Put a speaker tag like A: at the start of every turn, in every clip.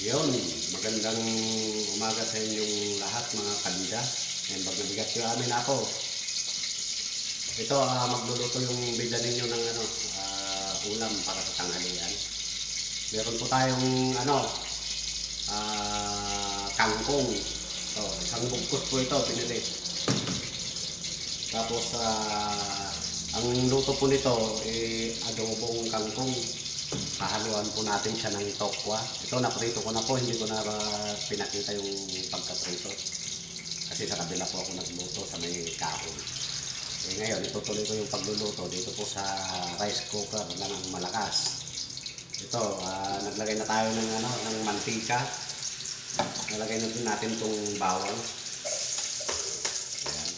A: Yun, magandang umaga sa inyong lahat mga kabida. Ngayon magnabigat yung amin ako. Ito, magluluto yung bida ninyo ng ulam para sa tanghalian. Meron po tayong kangkong. So, isang bugkos po ito, pinili. Tapos, ang luto po nito, adobong kangkong. Hahaluan po natin siya ng tokwa. Ito, naprito ko na po, hindi ko na pinakita yung pagkaprito. Kasi sa kabila po ako nagluto sa may kahoy. Ngayon, itutuloy ko yung pagluluto dito po sa rice cooker na ng malakas. Ito, naglagay na tayo ng mantika. Nalagay na din natin itong bawang. Ayan.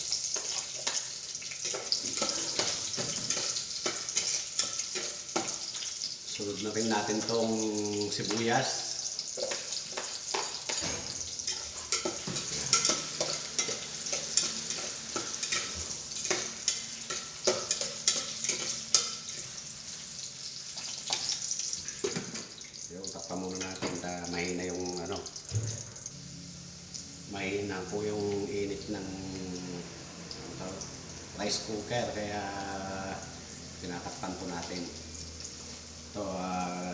A: Sunod na rin natin itong sibuyas. Takpan muna natin mahina yung mahina po yung init ng rice cooker, kaya tinatakpan po natin. So,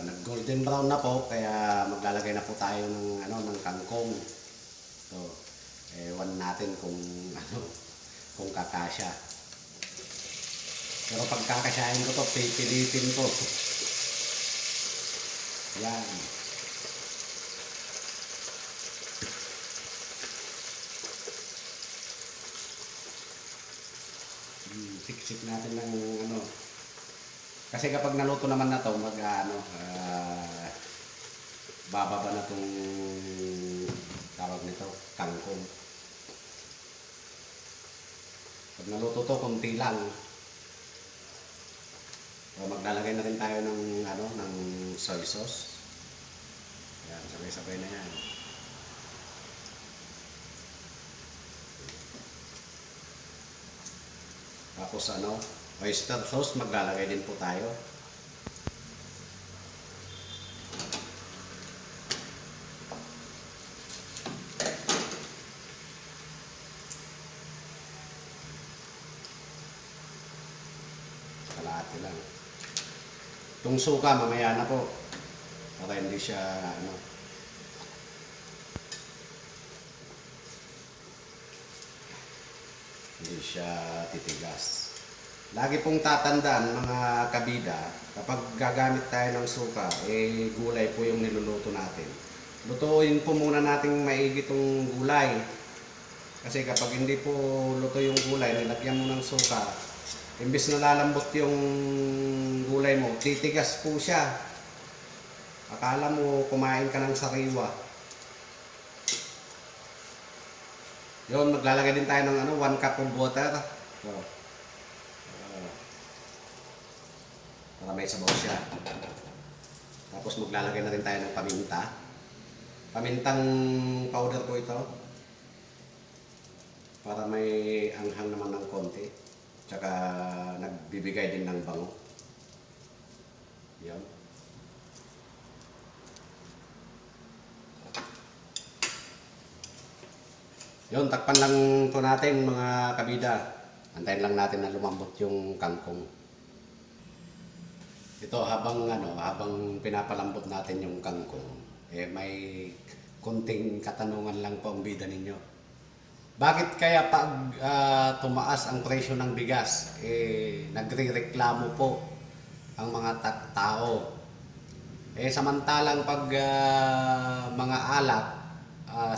A: nag golden brown na po, kaya maglalagay na po tayo ng kangkong. So, ewan natin kung kakasya. Pero pag kakasyahin ko to, pipilitin ko. Yan. Siksik natin ng kasi kapag naluto naman na to, bababa na tong tawag nito, kangkong. Pag naluto to, konti lang. So, maglalagay na rin tayo ng soy sauce. Yan, sabay-sabay na yan. Tapos oyster sauce, maglalagay din po tayo. Kalahati lang. Itong suka, mamaya na po. Para hindi siya hindi siya titigas. Lagi pong tatandaan mga kabida, kapag gagamit tayo ng suka, gulay po yung niluluto natin. Lutuin po muna natin maigi itong gulay. Kasi kapag hindi po luto yung gulay, nilagyan mo ng suka, imbis na lalambot yung gulay mo, titigas po siya. Akala mo kumain ka ng sariwa. Yun, maglalagay din tayo ng 1 cup of water. So, para may sabaw siya. Tapos maglalagay na rin tayo ng paminta. Pamintang powder po ito. Para may anghang naman ng konti. Tsaka nagbibigay din ng bango. Yan. Yun, takpan lang po natin mga kabida. Antayin lang natin na lumambot yung kangkong. Ito, habang pinapalambot natin yung kangkong, may kunting katanungan lang po ang bida ninyo. Bakit kaya pag tumaas ang presyo ng bigas, nagre-reklamo po ang mga tao? Samantalang pag mga alak,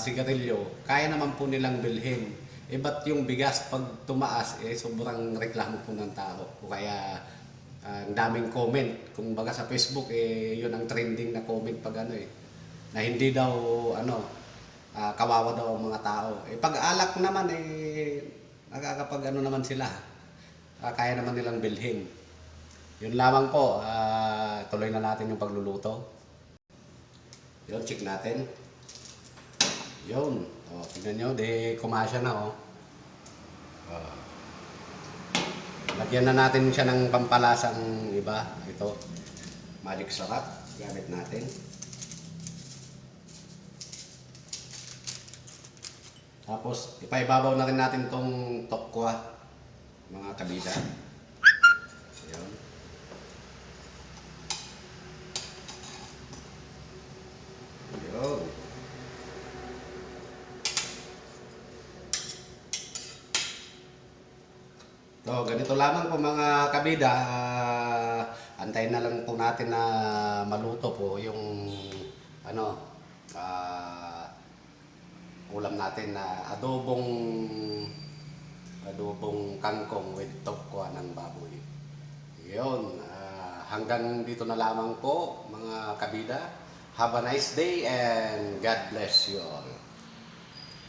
A: sigarilyo, kaya naman po nilang bilhin. Ba't yung bigas pag tumaas, sobrang reklamo po ng tao. O kaya ang daming comment. Kung baga sa Facebook, yun ang trending na comment pag na hindi daw kawawa daw ang mga tao. Pag alak naman, nakakapag naman sila. Kaya naman nilang bilhin. Yun lamang po, tuloy na natin yung pagluluto. Yun, check natin. Yun, tignan nyo, kumasya na lagyan na natin siya ng pampalasang iba. Ito, magic sarap, gamit natin. Tapos, ipaibabaw na rin natin tong tokwa, mga kabida. Ayan. Ayan. So, ganito lamang po mga kabida. Antayin na lang po natin na maluto po yung ano, ulam natin na adobong kangkong with tokwa ng baboy. Yun, hanggang dito na lamang po mga kabida. Have a nice day and God bless you all.